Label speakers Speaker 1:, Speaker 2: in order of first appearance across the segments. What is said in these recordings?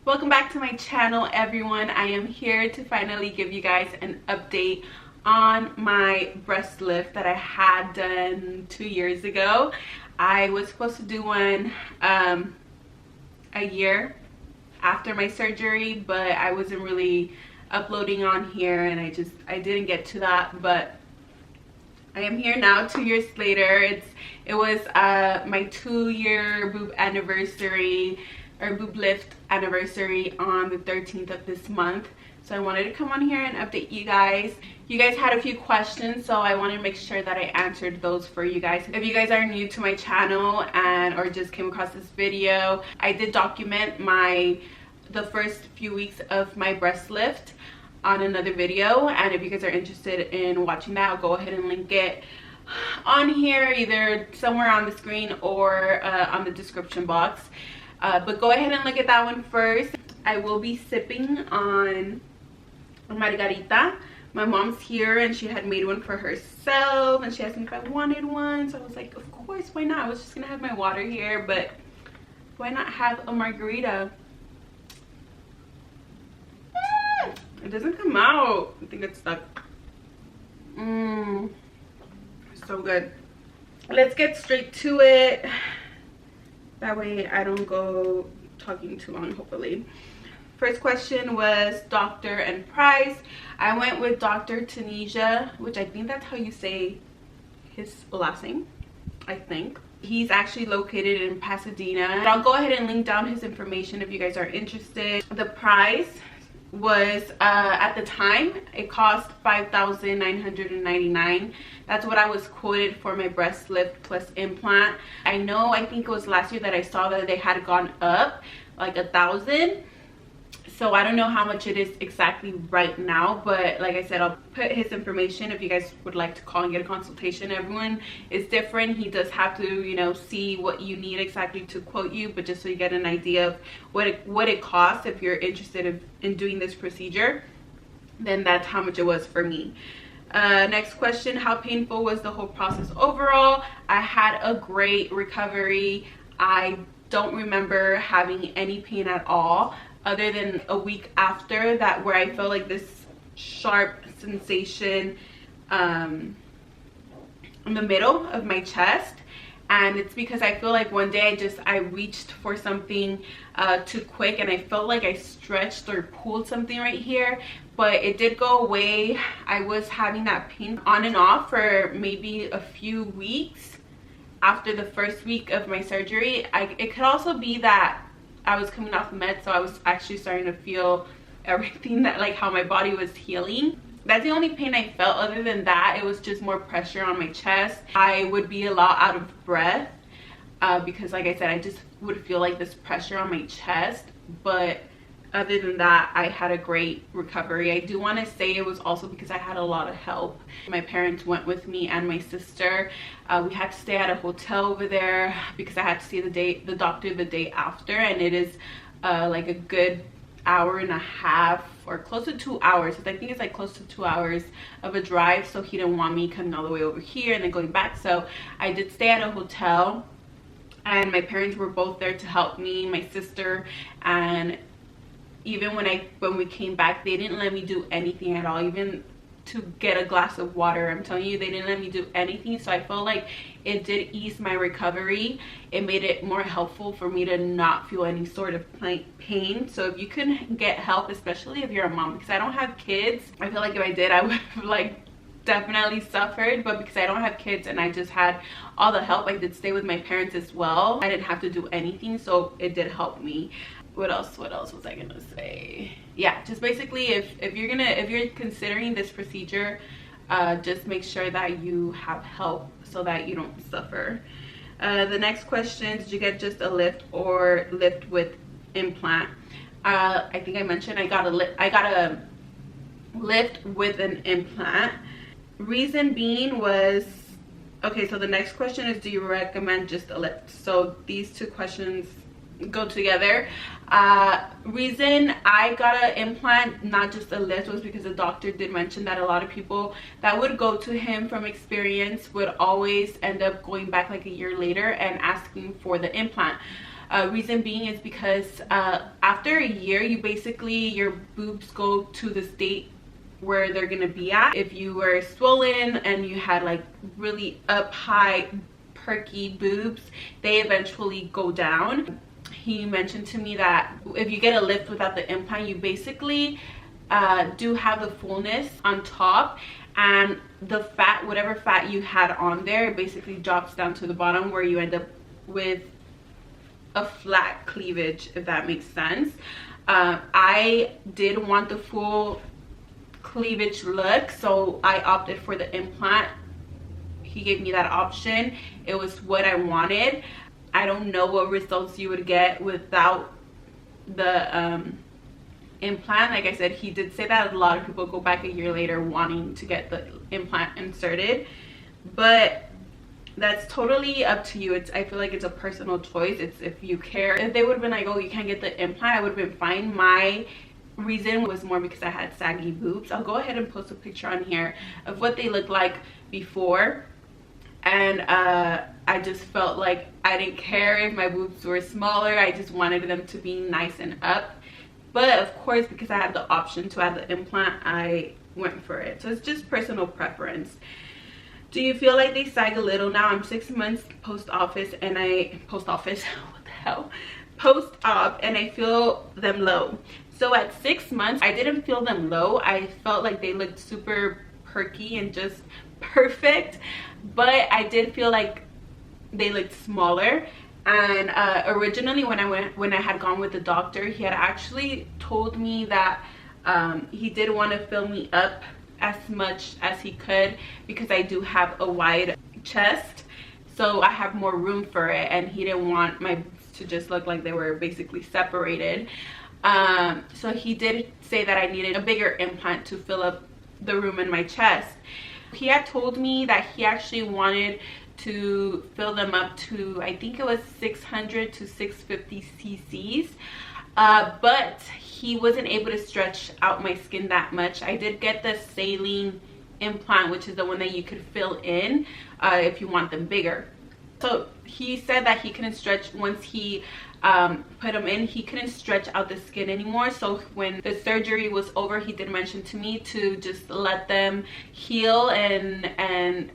Speaker 1: Welcome back to my channel, everyone. I am here to finally give you guys an update on my breast lift that I had done 2 years ago. I was supposed to do one a year after my surgery, but I wasn't really uploading on here and I didn't get to that, but I am here now 2 years later. It was my 2-year boob anniversary, or boob lift anniversary, on the 13th of this month. So I wanted to come on here and update you guys. You guys had a few questions, so I wanted to make sure that I answered those for you guys. If you guys are new to my channel or just came across this video, I did document the first few weeks of my breast lift on another video, and if you guys are interested in watching that, I'll go ahead and link it on here, either somewhere on the screen or on the description box. But go ahead and look at that one first. I will be sipping on a margarita. My mom's here and she had made one for herself and she asked me if I wanted one, so I was like, of course, why not? I was just gonna have my water here, but why not have a margarita? It doesn't come out. I think it's stuck. So good. Let's get straight to it. That way I don't go talking too long, hopefully. First question was doctor and price. I went with Dr. Taneja, which I think that's how you say his last name, I think. He's actually located in Pasadena. I'll go ahead and link down his information if you guys are interested. The price was at the time it cost $5,999. That's what I was quoted for my breast lift plus implant. I think it was last year that I saw that they had gone up like $1,000, so I don't know how much it is exactly right now, but like I said, I'll put his information if you guys would like to call and get a consultation. Everyone is different. He does have to, you know, see what you need exactly to quote you, but just so you get an idea of what it costs if you're interested in doing this procedure, then that's how much it was for me. Next question, how painful was the whole process overall? I had a great recovery. I don't remember having any pain at all, other than a week after that where I felt like this sharp sensation in the middle of my chest. And it's because I feel like one day I reached for something too quick and I felt like I stretched or pulled something right here, but it did go away. I was having that pain on and off for maybe a few weeks after the first week of my surgery. It could also be that I was coming off the meds, so I was actually starting to feel everything, that like how my body was healing. That's the only pain I felt. Other than that, it was just more pressure on my chest. I would be a lot out of breath because like I said, I just would feel like this pressure on my chest. But other than that, I had a great recovery. I do want to say it was also because I had a lot of help. My parents went with me and my sister. We had to stay at a hotel over there because I had to see the doctor the day after, and it is like a good hour and a half or close to 2 hours. I think it's like close to 2 hours of a drive, so he didn't want me coming all the way over here and then going back. So I did stay at a hotel and my parents were both there to help me, my sister, and even when we came back, they didn't let me do anything at all, even to get a glass of water. I'm telling you, they didn't let me do anything. So I felt like it did ease my recovery. It made it more helpful for me to not feel any sort of pain. So if you can get help, especially if you're a mom, because I don't have kids, I feel like if I did, I would have like definitely suffered. But because I don't have kids and I just had all the help, I did stay with my parents as well. I didn't have to do anything, so it did help me. What else was I gonna say? Yeah, just basically if you're considering this procedure, just make sure that you have help so that you don't suffer. The next question, did you get just a lift or lift with implant? I think I mentioned I got a lift with an implant. Reason being was, okay, so the next question is, do you recommend just a lift? So these two questions go together. Reason I got an implant, not just a lift, was because the doctor did mention that a lot of people that would go to him from experience would always end up going back like a year later and asking for the implant. Reason being is because after a year, your boobs go to the state where they're gonna be at. If you were swollen and you had like really up high perky boobs, they eventually go down. He mentioned to me that if you get a lift without the implant, you basically do have the fullness on top, and the fat, whatever fat you had on there, basically drops down to the bottom, where you end up with a flat cleavage, if that makes sense. I did want the full cleavage look, so I opted for the implant. He gave me that option. It was what I wanted. I don't know what results you would get without the implant. Like I said, he did say that a lot of people go back a year later wanting to get the implant inserted, but that's totally up to you. I feel like it's a personal choice. It's if you care. If they would have been like, oh, you can't get the implant, I would have been fine. My reason was more because I had saggy boobs. I'll go ahead and post a picture on here of what they looked like before, and I just felt like I didn't care if my boobs were smaller. I just wanted them to be nice and up. But of course, because I had the option to add the implant, I went for it. So it's just personal preference. Do you feel like they sag a little? Now I'm 6 months post-op, and I feel them low. So at 6 months, I didn't feel them low. I felt like they looked super perky and just perfect, but I did feel like they looked smaller. And originally when I had gone with the doctor, he had actually told me that he did want to fill me up as much as he could, because I do have a wide chest, so I have more room for it, and he didn't want my boobs to just look like they were basically separated. So he did say that I needed a bigger implant to fill up the room in my chest. He had told me that he actually wanted to fill them up to, I think it was 600 to 650 cc's, but he wasn't able to stretch out my skin that much. I did get the saline implant, which is the one that you could fill in if you want them bigger. So he said that he couldn't stretch, once he put them in, he couldn't stretch out the skin anymore. So when the surgery was over, he did mention to me to just let them heal, and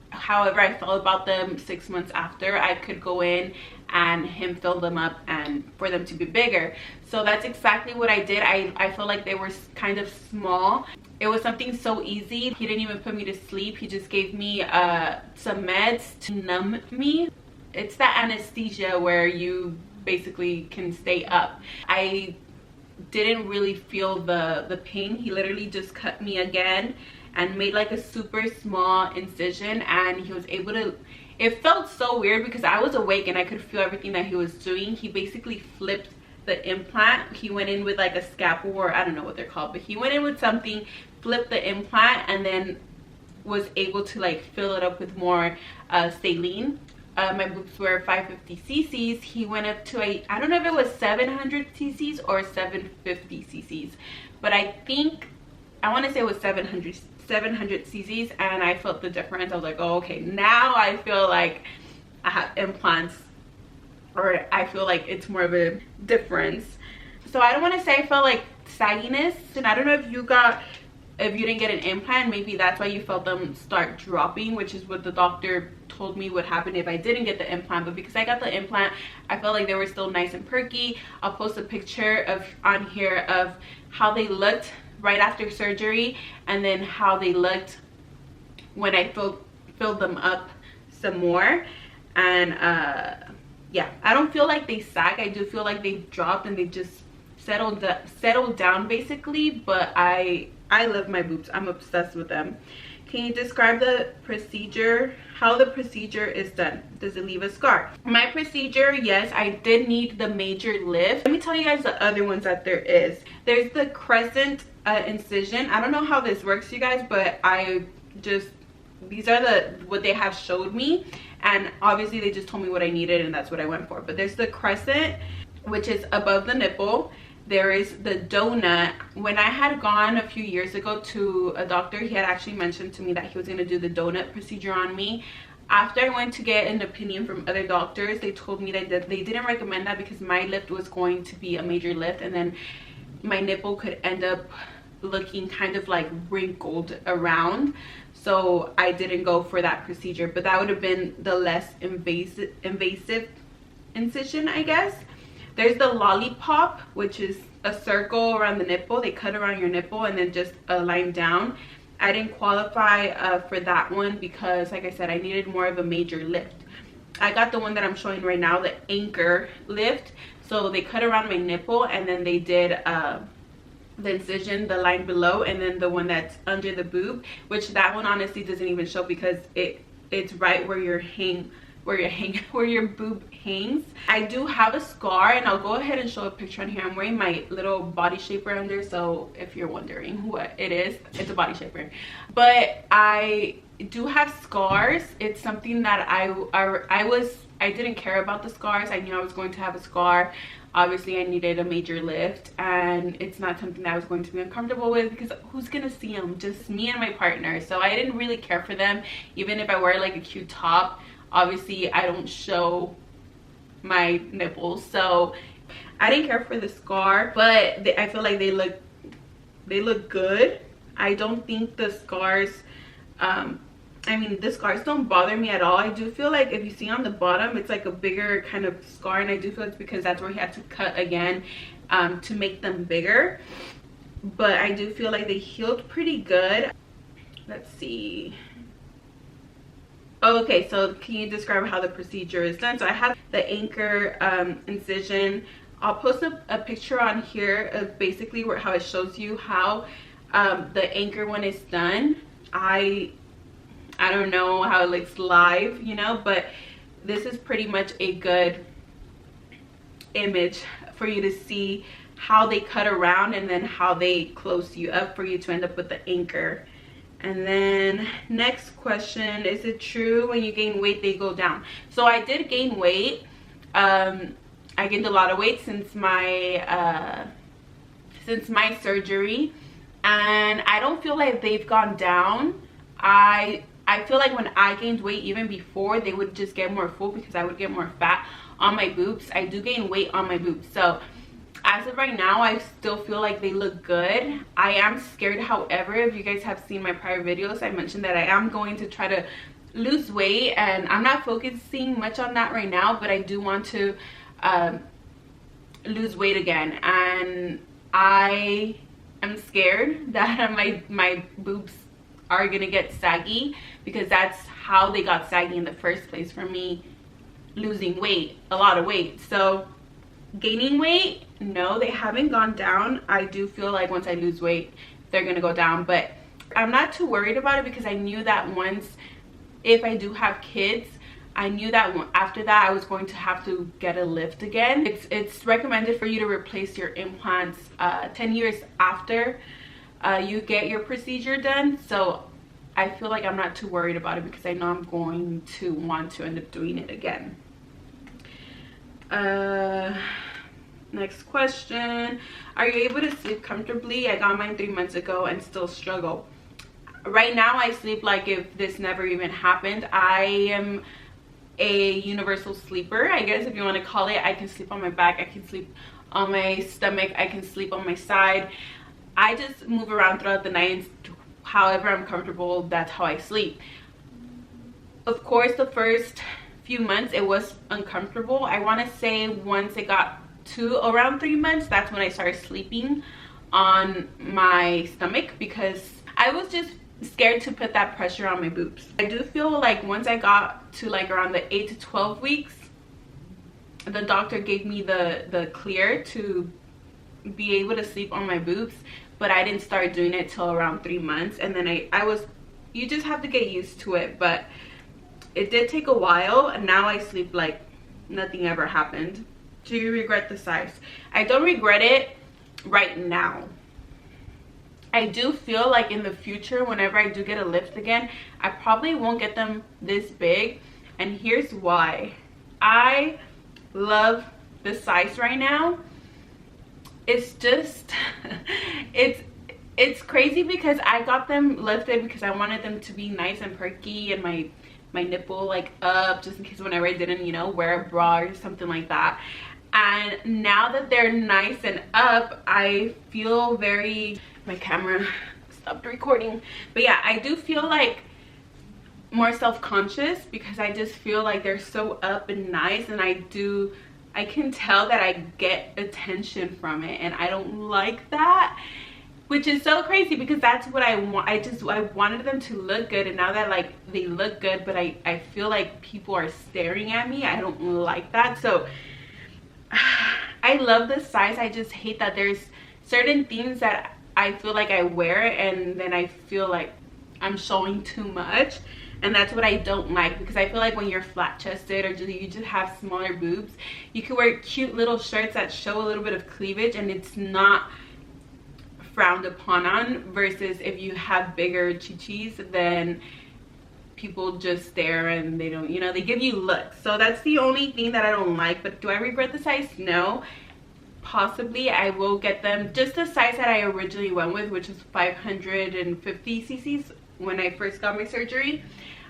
Speaker 1: however I felt about them 6 months after, I could go in and him fill them up and for them to be bigger. So that's exactly what I did. I felt like they were kind of small. It was something so easy. He didn't even put me to sleep. He just gave me some meds to numb me. It's that anesthesia where you basically can stay up. I didn't really feel the pain. He literally just cut me again and made like a super small incision, and he was able to, it felt so weird because I was awake and I could feel everything that he was doing. He basically flipped the implant. He went in with like a scalpel, or I don't know what they're called, but he went in with something, flipped the implant, and then was able to like fill it up with more saline. My boobs were 550 cc's. He went up to I don't know if it was 700 cc's or 750 cc's, but I want to say it was 700 cc's, and I felt the difference. I was like, oh, okay, now I feel like I have implants, or I feel like it's more of a difference. So I don't want to say I felt like sagginess, and I don't know if you didn't get an implant, maybe that's why you felt them start dropping, which is what the doctor told me would happen if I didn't get the implant. But because I got the implant, I felt like they were still nice and perky. I'll post a picture on here of how they looked right after surgery, and then how they looked when I filled them up some more. And yeah, I don't feel like they sag. I do feel like they dropped and they just settled down basically. But I love my boobs. I'm obsessed with them. Can you describe the procedure, how the procedure is done? Does it leave a scar? My procedure, yes, I did need the major lift. Let me tell you guys the other ones that there is. There's the crescent incision. I don't know how this works, you guys, but these are what they have showed me, and obviously they just told me what I needed, and that's what I went for. But there's the crescent, which is above the nipple. There is the donut. When I had gone a few years ago to a doctor, he had actually mentioned to me that he was going to do the donut procedure on me. After I went to get an opinion from other doctors, they told me that they didn't recommend that because my lift was going to be a major lift, and then my nipple could end up looking kind of like wrinkled around. So I didn't go for that procedure, but that would have been the less invasive incision, I guess. There's the lollipop, which is a circle around the nipple. They cut around your nipple and then just a line down. I didn't qualify for that one because, like I said, I needed more of a major lift. I got the one that I'm showing right now, the anchor lift. So they cut around my nipple and then they did the incision, the line below, and then the one that's under the boob, which that one honestly doesn't even show because it's right where your boob hangs. I do have a scar, and I'll go ahead and show a picture on here. I'm wearing my little body shaper under, so if you're wondering what it is, it's a body shaper. But I do have scars. It's something that I didn't care about the scars. I knew I was going to have a scar. Obviously I needed a major lift, and it's not something that I was going to be uncomfortable with because who's gonna see them? Just me and my partner. So I didn't really care for them. Even if I wear like a cute top, obviously I don't show my nipples, so I didn't care for the scar. But I feel like they look good. I don't think the scars I mean, the scars don't bother me at all. I do feel like if you see on the bottom, it's like a bigger kind of scar, and I do feel it's because that's where he had to cut again to make them bigger. But I do feel like they healed pretty good. Let's see. Oh, okay, so can you describe how the procedure is done? So I have the anchor incision. I'll post a picture on here of basically how it shows you how the anchor one is done. I don't know how it looks live, you know, but this is pretty much a good image for you to see how they cut around and then how they close you up for you to end up with the anchor. And then next question, is it true when you gain weight they go down? So I did gain weight. I gained a lot of weight since my surgery, and I don't feel like they've gone down. I feel like when I gained weight, even before, they would just get more full because I would get more fat on my boobs. I do gain weight on my boobs. So as of right now, I still feel like they look good. I am scared, however, if you guys have seen my prior videos, I mentioned that I am going to try to lose weight, and I'm not focusing much on that right now, but I do want to lose weight again. And I am scared that my boobs are gonna get saggy because that's how they got saggy in the first place, for me losing weight, a lot of weight. So gaining weight, no, they haven't gone down. I do feel like once I lose weight they're gonna go down, but I'm not too worried about it because I knew that once, if I do have kids, I knew that after that I was going to have to get a lift again. It's recommended for you to replace your implants 10 years after you get your procedure done. So I feel like I'm not too worried about it because I know I'm going to want to end up doing it again. Next question, are you able to sleep comfortably? I got mine 3 months ago and still struggle. Right now I sleep like if this never even happened. I am a universal sleeper, I guess, if you want to call it. I can sleep on my back, I can sleep on my stomach, I can sleep on my side. I just move around throughout the night, and however I'm comfortable, that's how I sleep. Of course, the first few months it was uncomfortable. I want to say once it got to around 3 months, that's when I started sleeping on my stomach because I was just scared to put that pressure on my boobs. I do feel like once I got to like around the 8 to 12 weeks, the doctor gave me the clear to be able to sleep on my boobs, but I didn't start doing it till around 3 months. And then you just have to get used to it, but it did take a while, and now I sleep like nothing ever happened. Do you regret the size? I don't regret it right now. I do feel like in the future, whenever I do get a lift again, I probably won't get them this big, and here's why. I love the size right now. It's just it's crazy because I got them lifted because I wanted them to be nice and perky, and my my nipple like up, just in case whenever I didn't, you know, wear a bra or something like that. And now that they're nice and up, I feel very, my camera stopped recording, but yeah, I do feel like more self-conscious because I just feel like they're so up and nice, and I can tell that I get attention from it, and I don't like that, which is so crazy because that's what I want. I wanted them to look good, and now that like they look good, but I feel like people are staring at me. I don't like that. So I love this size. I just hate that there's certain things that I feel like I wear and then I feel like I'm showing too much, and that's what I don't like, because I feel like when you're flat chested or you just have smaller boobs, you can wear cute little shirts that show a little bit of cleavage and it's not frowned upon on, versus if you have bigger chichis, then people just stare and they don't, you know, they give you looks. So that's the only thing that I don't like. But do I regret the size? No. Possibly I will get them just the size that I originally went with, which is 550 cc's when I first got my surgery.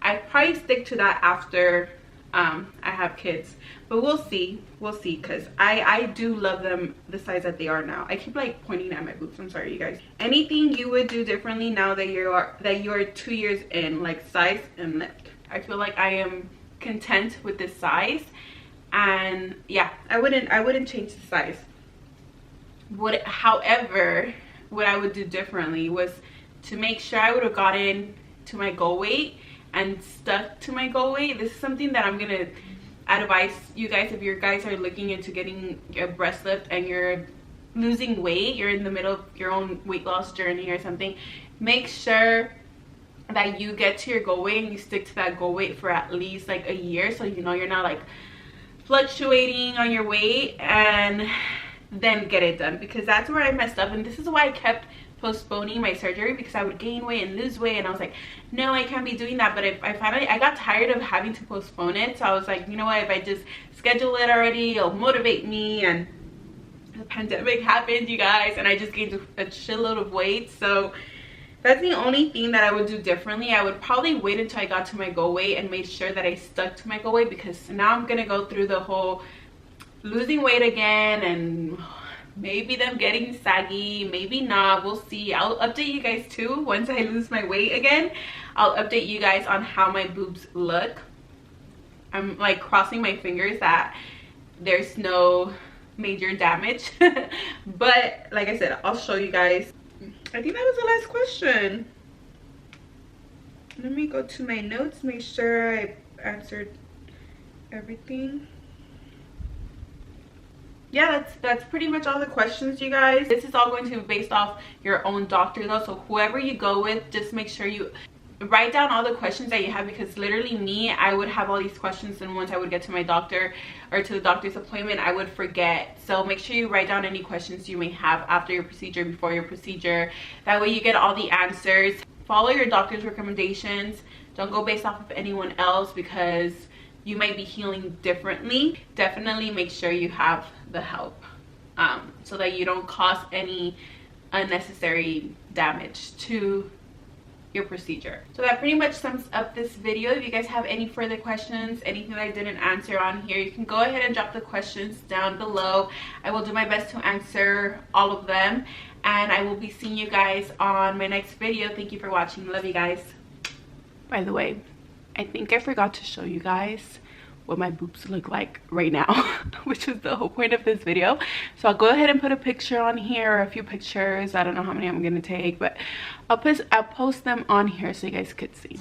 Speaker 1: I probably stick to that after I have kids, but we'll see, because I do love them the size that they are now. I keep like pointing at my boobs, I'm sorry you guys. Anything you would do differently now that you are 2 years in, like size and lift? I feel like I am content with this size, and yeah, I wouldn't change the size. However, what I would do differently was to make sure I would have gotten to my goal weight and stuck to my goal weight. This is something that I'm gonna advise you guys if you guys are looking into getting a breast lift and you're losing weight, you're in the middle of your own weight loss journey or something. Make sure that you get to your goal weight and you stick to that goal weight for at least like a year, so you know you're not like fluctuating on your weight, and then get it done, because that's where I messed up. And this is why I kept postponing my surgery, because I would gain weight and lose weight, and I was like, no, I can't be doing that. But if I got tired of having to postpone it, so I was like, you know what, if I just schedule it already, it'll motivate me. And the pandemic happened, you guys, and I just gained a shitload of weight. So that's the only thing that I would do differently. I would probably wait until I got to my goal weight and made sure that I stuck to my goal weight, because now I'm gonna go through the whole losing weight again, and maybe them getting saggy, maybe not, we'll see. I'll update you guys too once I lose my weight again. I'll update you guys on how my boobs look. I'm like crossing my fingers that there's no major damage. But like I said, I'll show you guys. I think that was the last question. Let me go to my notes, make sure I answered everything. Yeah, that's pretty much all the questions, you guys. This is all going to be based off your own doctor though, so whoever you go with, just make sure you write down all the questions that you have, because literally me, I would have all these questions, and once I would get to my doctor or to the doctor's appointment, I would forget. So make sure you write down any questions you may have after your procedure, before your procedure. That way you get all the answers. Follow your doctor's recommendations. Don't go based off of anyone else, because you might be healing differently. Definitely make sure you have the help, so that you don't cause any unnecessary damage to your procedure. So that pretty much sums up this video. If you guys have any further questions, anything that I didn't answer on here, you can go ahead and drop the questions down below. I will do my best to answer all of them, and I will be seeing you guys on my next video. Thank you for watching. Love you guys. By the way, I think I forgot to show you guys what my boobs look like right now, which is the whole point of this video. So I'll go ahead and put a picture on here, or a few pictures. I don't know how many I'm gonna take, but I'll post them on here so you guys could see.